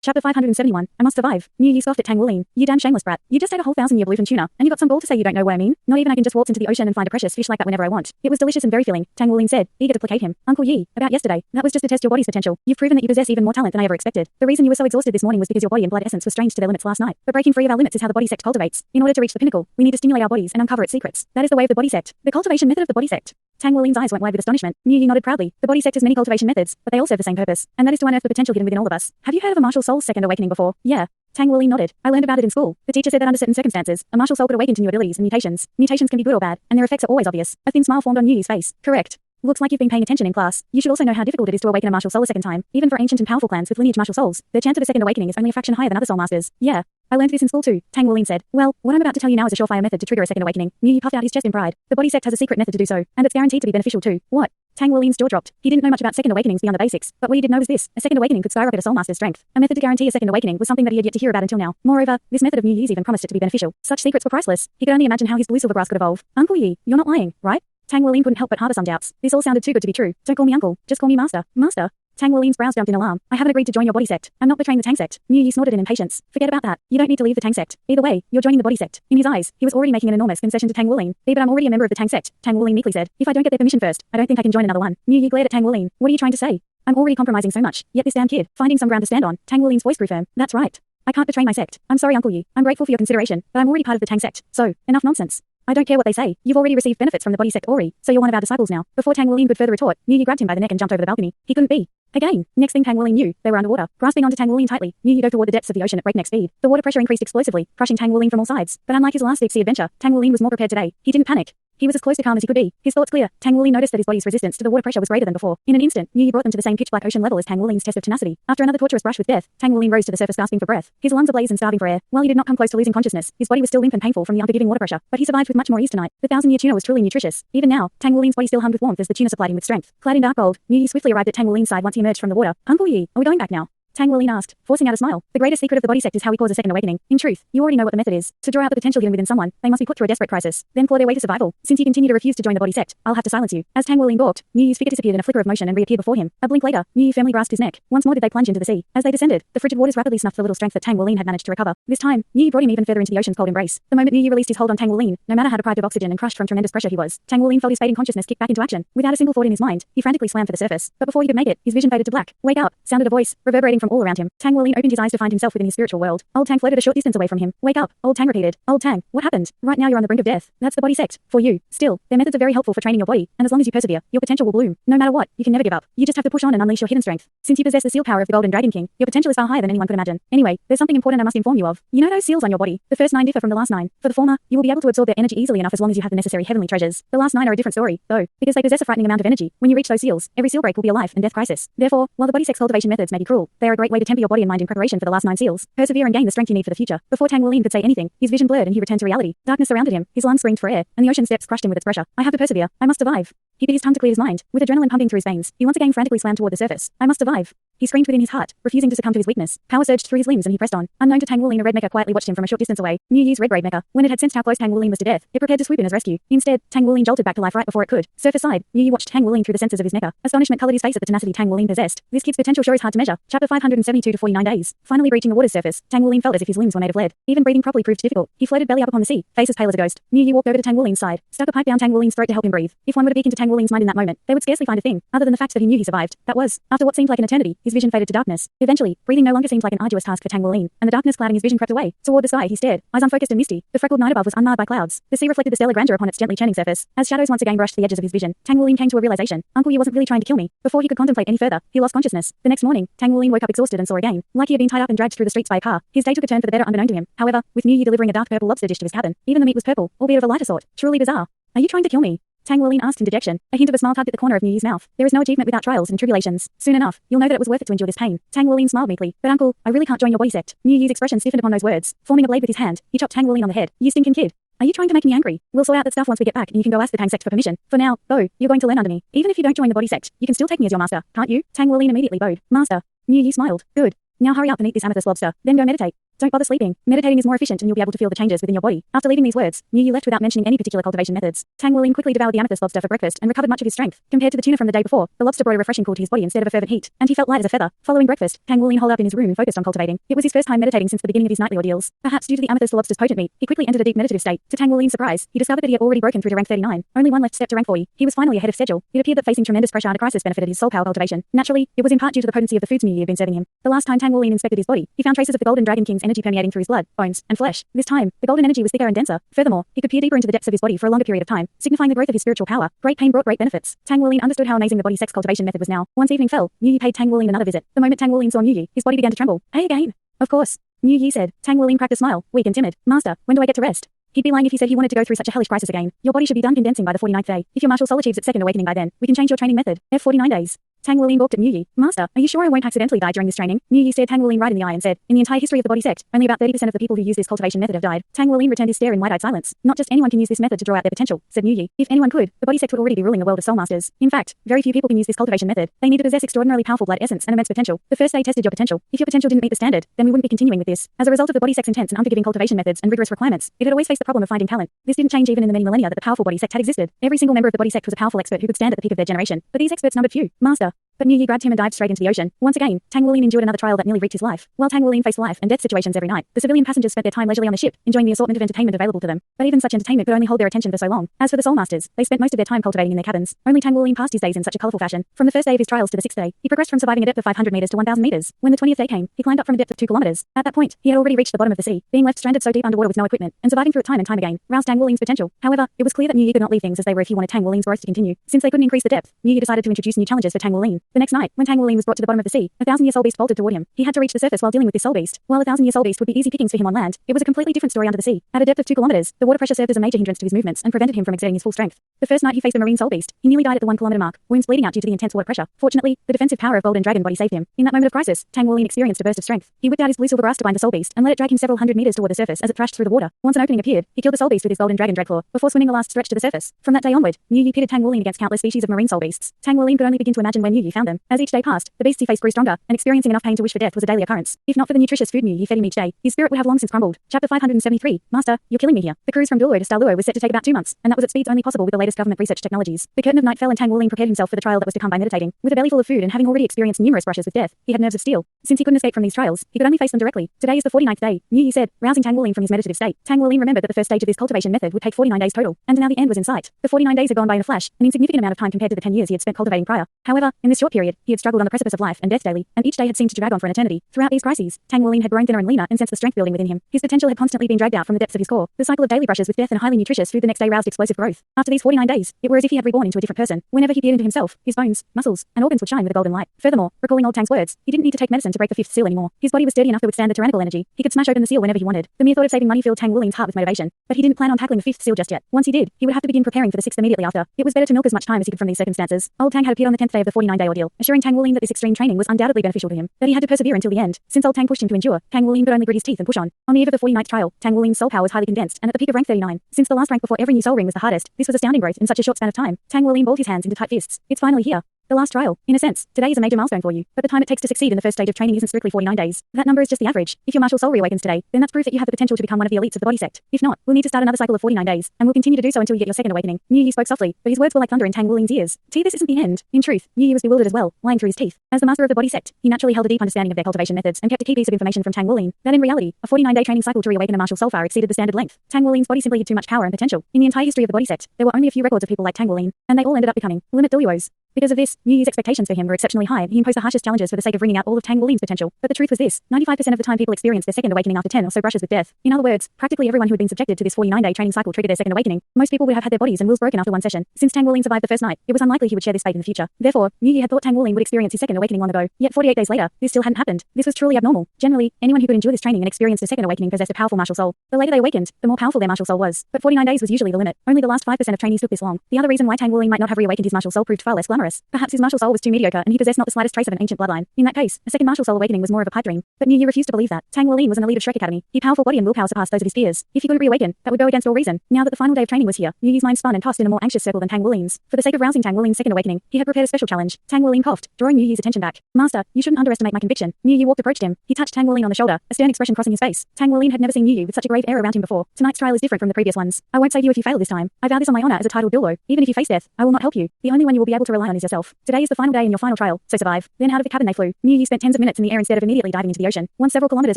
Chapter 571, I must survive. You scoffed at Tang Wulin. You damn shameless brat. You just ate a whole 1,000-year bluefin tuna, and you got some gall to say you don't know what I mean? Not even I can just waltz into the ocean and find a precious fish like that whenever I want. It was delicious and very filling, Tang Wulin said, eager to placate him. Uncle Yi, about yesterday. That was just to test your body's potential. You've proven that you possess even more talent than I ever expected. The reason you were so exhausted this morning was because your body and blood essence were strained to their limits last night. But breaking free of our limits is how the body sect cultivates. In order to reach the pinnacle, we need to stimulate our bodies and uncover its secrets. That is the way of the body sect. The cultivation method of the body sect. Tang Wulin's eyes went wide with astonishment. Yi nodded proudly. The body sect has many cultivation methods, but they all serve the same purpose, and that is to unearth the potential hidden within all of us. Have you heard of a martial soul's second awakening before? Yeah. Tang Wulin nodded. I learned about it in school. The teacher said that under certain circumstances, a martial soul could awaken to new abilities and mutations. Mutations can be good or bad, and their effects are always obvious. A thin smile formed on Yi's face. Correct. Looks like you've been paying attention in class. You should also know how difficult it is to awaken a martial soul a second time. Even for ancient and powerful clans with lineage martial souls, their chance of a second awakening is only a fraction higher than other soul masters. Yeah. I learned this in school too, Tang Wulin said. Well, what I'm about to tell you now is a surefire method to trigger a second awakening. Yi puffed out his chest in pride. The body sect has a secret method to do so, and it's guaranteed to be beneficial too. What? Tang Wulin's jaw dropped. He didn't know much about second awakenings beyond the basics, but what he did know was this: a second awakening could skyrocket a soul master's strength. A method to guarantee a second awakening was something that he had yet to hear about until now. Moreover, this method of Yi's even promised it to be beneficial. Such secrets were priceless. He could only imagine how his blue silver grass could evolve. Uncle Yi, you're not lying, right? Tang Wulin couldn't help but harbor some doubts. This all sounded too good to be true. Don't call me uncle, just call me master. Master? Tang Wulin's brows jumped in alarm. I haven't agreed to join your body sect. I'm not betraying the Tang sect. Yi snorted in impatience. Forget about that. You don't need to leave the Tang sect. Either way, you're joining the body sect. In his eyes, he was already making an enormous concession to Tang Wulin. But I'm already a member of the Tang sect, Tang Wulin meekly said. If I don't get their permission first, I don't think I can join another one. Yi glared at Tang Wulin. What are you trying to say? I'm already compromising so much. Yet this damn kid, finding some ground to stand on. Tang Wulin's voice grew firm. That's right. I can't betray my sect. I'm sorry, Uncle Yi. I'm grateful for your consideration, but I'm already part of the Tang sect. So, enough nonsense. I don't care what they say. You've already received benefits from the body sect Ori, so you're one of our disciples now. Before Tang Wulin could further retort, Yi grabbed him by the neck and jumped over the balcony. He couldn't be. Again. Next thing Tang Wulin knew, they were underwater. Grasping onto Tang Wulin tightly, Yi dove toward the depths of the ocean at breakneck speed. The water pressure increased explosively, crushing Tang Wulin from all sides. But unlike his last deep sea adventure, Tang Wulin was more prepared today. He didn't panic. He was as close to calm as he could be. His thoughts clear. Tang Wulin noticed that his body's resistance to the water pressure was greater than before. In an instant, Yi brought them to the same pitch-black ocean level as Tang Wulin's test of tenacity. After another torturous brush with death, Tang Wulin rose to the surface gasping for breath. His lungs ablaze and starving for air. While he did not come close to losing consciousness, his body was still limp and painful from the unforgiving water pressure. But he survived with much more ease tonight. The 1,000-year tuna was truly nutritious. Even now, Tang Wulin's body still hummed with warmth as the tuna supplied him with strength. Clad in dark gold, Yi swiftly arrived at Tang Wulin's side once he emerged from the water. Uncle Yi, are we going back now? Tang Wulin asked, forcing out a smile. The greatest secret of the body sect is how we cause a second awakening. In truth, you already know what the method is. To draw out the potential hidden within someone, they must be put through a desperate crisis, then claw their way to survival. Since you continue to refuse to join the body sect, I'll have to silence you. As Tang Wulin balked, Yi's figure disappeared in a flicker of motion and reappeared before him. A blink later, Yi firmly grasped his neck. Once more did they plunge into the sea. As they descended, the frigid waters rapidly snuffed the little strength that Tang Wulin had managed to recover. This time, Yi brought him even further into the ocean's cold embrace. The moment Yi released his hold on Tang Wulin, no matter how deprived of oxygen and crushed from tremendous pressure he was, Tang Wulin felt his fading consciousness kick back into action. Without a single thought in his mind, he frantically swam for the surface. But before he could make it, his vision faded to black. Wake up! Sounded a voice, reverberating from all around him. Tang Wulin opened his eyes to find himself within his spiritual world. Old Tang floated a short distance away from him. Wake up! Old Tang repeated. Old Tang, what happened? Right now you're on the brink of death. That's the body sect. For you. Still, their methods are very helpful for training your body, and as long as you persevere, your potential will bloom. No matter what, you can never give up. You just have to push on and unleash your hidden strength. Since you possess the seal power of the Golden Dragon King, your potential is far higher than anyone could imagine. Anyway, there's something important I must inform you of. You know those seals on your body? The first 9 differ from the last 9. For the former, you will be able to absorb their energy easily enough as long as you have the necessary heavenly treasures. The last 9 are a different story, though, because they possess a frightening amount of energy. When you reach those seals, every seal break will be a life and death crisis. Therefore, while the body sex cultivation methods may be cruel, they are a great way to temper your body and mind in preparation for the last 9 seals. Persevere and gain the strength you need for the future. Before Tang Wulin could say anything, his vision blurred and he returned to reality. Darkness surrounded him, his lungs screamed for air, and the ocean's depths crushed him with its pressure. I have to persevere. I must survive. He bit his tongue to clear his mind. With adrenaline pumping through his veins, he once again frantically swam toward the surface. I must survive. He screamed within his heart, refusing to succumb to his weakness. Power surged through his limbs and he pressed on. Unknown to Tang Wulin, a red mecha quietly watched him from a short distance away. Yi's red braid mecha. When it had sensed how close Tang Wulin was to death, it prepared to swoop in as rescue. Instead, Tang Wulin jolted back to life right before it could. Surface side, Yi watched Tang Wulin through the sensors of his mecha. Astonishment colored his face at the tenacity Tang Wulin possessed. This kid's potential sure is hard to measure. Chapter 572 to 49 days. Finally reaching the water's surface, Tang Wulin felt as if his limbs were made of lead. Even breathing properly proved difficult. He floated belly up upon the sea, face as pale as a ghost. Yi walked over to Tang Wulin's side, stuck a pipe down Tang Wulin's throat to help him breathe. If one were to peek into Tang Wulin's mind in that moment, they would scarcely find a thing, other than the fact that he knew he survived. That was, after what seemed like an eternity, his vision faded to darkness. Eventually, breathing no longer seemed like an arduous task for Tang Wulin, and the darkness clouding his vision crept away. Toward the sky he stared, eyes unfocused and misty. The freckled night above was unmarred by clouds. The sea reflected the stellar grandeur upon its gently churning surface. As shadows once again brushed the edges of his vision, Tang Wulin came to a realization. Uncle Yi wasn't really trying to kill me. Before he could contemplate any further, he lost consciousness. The next morning, Tang Wulin woke up exhausted and saw again. Like he had been tied up and dragged through the streets by a car, his day took a turn for the better unbeknown to him. However, with Yi delivering a dark purple lobster dish to his cabin, even the meat was purple, albeit of a lighter sort. Truly bizarre. Are you trying to kill me? Tang Wulin asked in dejection. A hint of a smile tugged at the corner of Yi's mouth. There is no achievement without trials and tribulations. Soon enough, you'll know that it was worth it to endure this pain. Tang Wulin smiled meekly. But uncle, I really can't join your body sect. Yi's expression stiffened upon those words. Forming a blade with his hand, he chopped Tang Wulin on the head. You stinking kid. Are you trying to make me angry? We'll sort out that stuff once we get back and you can go ask the Tang sect for permission. For now, though, you're going to learn under me. Even if you don't join the body sect, you can still take me as your master, can't you? Tang Wulin immediately bowed. Master. Yi smiled. Good. Now hurry up and eat this amethyst lobster, then go meditate. Don't bother sleeping. Meditating is more efficient and you'll be able to feel the changes within your body. After leaving these words, Yu left without mentioning any particular cultivation methods. Tang Wuling quickly devoured the amethyst lobster for breakfast and recovered much of his strength. Compared to the tuna from the day before, the lobster brought a refreshing cool to his body instead of a fervent heat, and he felt light as a feather. Following breakfast, Tang Wuling holed up in his room and focused on cultivating. It was his first time meditating since the beginning of his nightly ordeals. Perhaps due to the amethyst lobster's potent meat, he quickly entered a deep meditative state. To Tang Wuling's surprise, he discovered that he had already broken through to rank 39. Only one left step to rank 40. He was finally ahead of schedule. It appeared that facing tremendous pressure and a crisis benefited his soul power cultivation. Naturally, it was in part due to the potency of the foods Yu had been serving him. The last time Tang Wuling inspected his body, he found traces of the golden dragon king's energy permeating through his blood, bones, and flesh. This time, the golden energy was thicker and denser. Furthermore, he could peer deeper into the depths of his body for a longer period of time, signifying the growth of his spiritual power. Great pain brought great benefits. Tang Wuling understood how amazing the body sex cultivation method was now. Once evening fell, Yu paid Tang Wuling another visit. The moment Tang Wuling saw Yu, his body began to tremble. Hey again. Of course. Yu said. Tang Wuling cracked a smile, weak and timid. Master, when do I get to rest? He'd be lying if he said he wanted to go through such a hellish crisis again. Your body should be done condensing by the 49th day. If your martial soul achieves its second awakening by then, we can change your training method. F49 days. Tang Wuling balked at Yu. Master, are you sure I won't accidentally die during this training? Yu stared Tang Wuling right in the eye and said, in the entire history of the body sect, only about 30% of the people who use this cultivation method have died. Tang Wuling returned his stare in wide-eyed silence. Not just anyone can use this method to draw out their potential, said Yu. If anyone could, the body sect would already be ruling the world of soul masters. In fact, very few people can use this cultivation method. They need to possess extraordinarily powerful blood essence and immense potential. The first day tested your potential. If your potential didn't meet the standard, then we wouldn't be continuing with this. As a result of the body sect's intense and unforgiving cultivation methods and rigorous requirements, it had always faced the problem of finding talent. This didn't change even in the many millennia that the powerful body sect had existed. Every single member of the body sect was a powerful expert who could stand at the peak of their generation. But these experts numbered few. Master. But Yu grabbed him and dived straight into the ocean. Once again, Tang Wuling endured another trial that nearly wreaked his life. While Tang Wuling faced life and death situations every night, the civilian passengers spent their time leisurely on the ship, enjoying the assortment of entertainment available to them. But even such entertainment could only hold their attention for so long. As for the soul masters, they spent most of their time cultivating in their cabins. Only Tang Wuling passed his days in such a colorful fashion. From the first day of his trials to the sixth day, he progressed from surviving a depth of 500 meters to 1,000 meters. When the 20th day came, he climbed up from a depth of 2 kilometers. At that point, he had already reached the bottom of the sea, being left stranded so deep underwater with no equipment, and surviving through it time and time again, roused Tang Wuling's potential. However, it was clear that Yu could not leave things as they were if he wanted Tang Wuling's growth to continue. Since they couldn't increase the depth, Yu decided to introduce new challenges for Tang Wuling. The next night, when Tang Wuling was brought to the bottom of the sea, a 1,000-year soul beast bolted toward him. He had to reach the surface while dealing with this soul beast. While a 1,000-year soul beast would be easy pickings for him on land, it was a completely different story under the sea. At a depth of 2 kilometers, the water pressure served as a major hindrance to his movements and prevented him from exerting his full strength. The first night he faced a marine soul beast, he nearly died at the 1 kilometer mark, wounds bleeding out due to the intense water pressure. Fortunately, the defensive power of golden dragon body saved him. In that moment of crisis, Tang Wuling experienced a burst of strength. He whipped out his blue silver brass to bind the soul beast and let it drag him several hundred meters toward the surface as it thrashed through the water. Once an opening appeared, he killed the soul beast with his golden dragon dreadclaw before swimming the last stretch to the surface. From that day onward, Yu pitted Tang Wuling against countless species of marine soul beasts. Tang Wuling could only begin to imagine when Yu found them. As each day passed, the beasts he faced grew stronger, and experiencing enough pain to wish for death was a daily occurrence. If not for the nutritious food Yu fed him each day, his spirit would have long since crumbled. Chapter 573. Master, you're killing me here. The cruise from Douluo to Douluo was set to take about 2 months, and that was at speeds only possible with the latest government research technologies. The curtain of night fell and Tang Wuling prepared himself for the trial that was to come by meditating. With a belly full of food and having already experienced numerous brushes with death, he had nerves of steel. Since he couldn't escape from these trials, he could only face them directly. Today is the 49th day, Yu said, rousing Tang Wuling from his meditative state. Tang Wuling remembered that the first stage of this cultivation method would take 49 days total, and now the end was in sight. The 49 days had gone by in a flash, an insignificant amount of time compared to the 10 years he had spent cultivating prior. However, in this short period, he had struggled on the precipice of life and death daily, and each day had seemed to drag on for an eternity. Throughout these crises, Tang Wuling had grown thinner and leaner and sensed the strength building within him. His potential had constantly been dragged out from the depths of his core. The cycle of daily brushes with death and highly nutritious food the next day roused explosive growth. After these 49 days, it were as if he had reborn into a different person. Whenever he peered into himself, his bones, muscles, and organs would shine with a golden light. Furthermore, recalling old Tang's words, he didn't need to take medicine to break the 5th seal anymore. His body was sturdy enough to withstand the tyrannical energy. He could smash open the seal whenever he wanted. The mere thought of saving money filled Tang Wuling's heart with motivation. But he didn't plan on tackling the 5th seal just yet. Once he did, he would have to begin preparing for the 6th immediately after. It was better to milk as much time as he could from these circumstances. Old Tang had appeared on the 10th day of the 49-day ordeal, assuring Tang Wuling that this extreme training was undoubtedly beneficial to him, that he had to persevere until the end. Since old Tang pushed him to endure, Tang Wuling could only grit his teeth and push on. On the eve of the 49th trial, Tang Wuling's soul power was highly condensed and at the peak of rank 39. Since the last rank before every new soul ring was the hardest, this was astounding growth in such a short span of time. Tang Wuling balled his hands into tight fists. It's finally here. The last trial. In a sense, today is a major milestone for you, but the time it takes to succeed in the first stage of training isn't strictly 49 days. That number is just the average. If your martial soul reawakens today, then that's proof that you have the potential to become one of the elites of the body sect. If not, we'll need to start another cycle of 49 days, and we'll continue to do so until you get your second awakening. Yu spoke softly, but his words were like thunder in Tang Wuling's ears. This isn't the end. In truth, Yu was bewildered as well, lying through his teeth. As the master of the body sect, he naturally held a deep understanding of their cultivation methods and kept a key piece of information from Tang Wuling, that in reality, a 49-day training cycle to reawaken a martial soul far exceeded the standard length. Tang Wuling's body simply had too much power and potential. In the entire history of the body sect, there were only a few records of people like Tang Wuling, and they all ended up becoming limit Douluos. Because of this, Yu's expectations for him were exceptionally high. He imposed the harshest challenges for the sake of bringing out all of Tang Wuling's potential. But the truth was this: 95% of the time people experienced their second awakening after 10 or so brushes with death. In other words, practically everyone who had been subjected to this 49-day training cycle triggered their second awakening. Most people would have had their bodies and wills broken after one session. Since Tang Wuling survived the first night, it was unlikely he would share this fate in the future. Therefore, Yu had thought Tang Wuling would experience his second awakening long ago. Yet 48 days later, this still hadn't happened. This was truly abnormal. Generally, anyone who could endure this training and experience a second awakening possessed a powerful martial soul. The later they awakened, the more powerful their martial soul was. But 49 days was usually the limit. Only the last 5% of trainees took this long. The other reason why Tang Wuling might not have reawakened his martial soul proved far less glamorous. numerous. Perhaps his martial soul was too mediocre and he possessed not the slightest trace of an ancient bloodline. In that case, a second martial soul awakening was more of a pipe dream. But Mu Yi refused to believe that. Tang Wolin was an elite of Shrek Academy. His powerful body and willpower surpassed those of his peers. If he couldn't reawaken, that would go against all reason. Now that the final day of training was here, Mu Yi's mind spun and tossed in a more anxious circle than Tang Wolin's. For the sake of rousing Tang Wolin's second awakening, he had prepared a special challenge. Tang Wolin coughed, drawing Mu Yi's attention back. Master, you shouldn't underestimate my conviction. Mu Yi approached him. He touched Tang Wolin on the shoulder, a stern expression crossing his face. Tang Wolin had never seen Mu Yi with such a grave air around him before. Tonight's trial is different from the previous ones. I won't save you if you fail this time. I vow this on my honor as a titled Douluo. Even if you face death, I will not help you. The only one you will be able to rely on is yourself. Today is the final day in your final trial, so survive. Then out of the cabin they flew. Mu Yi spent tens of minutes in the air instead of immediately diving into the ocean. Once several kilometers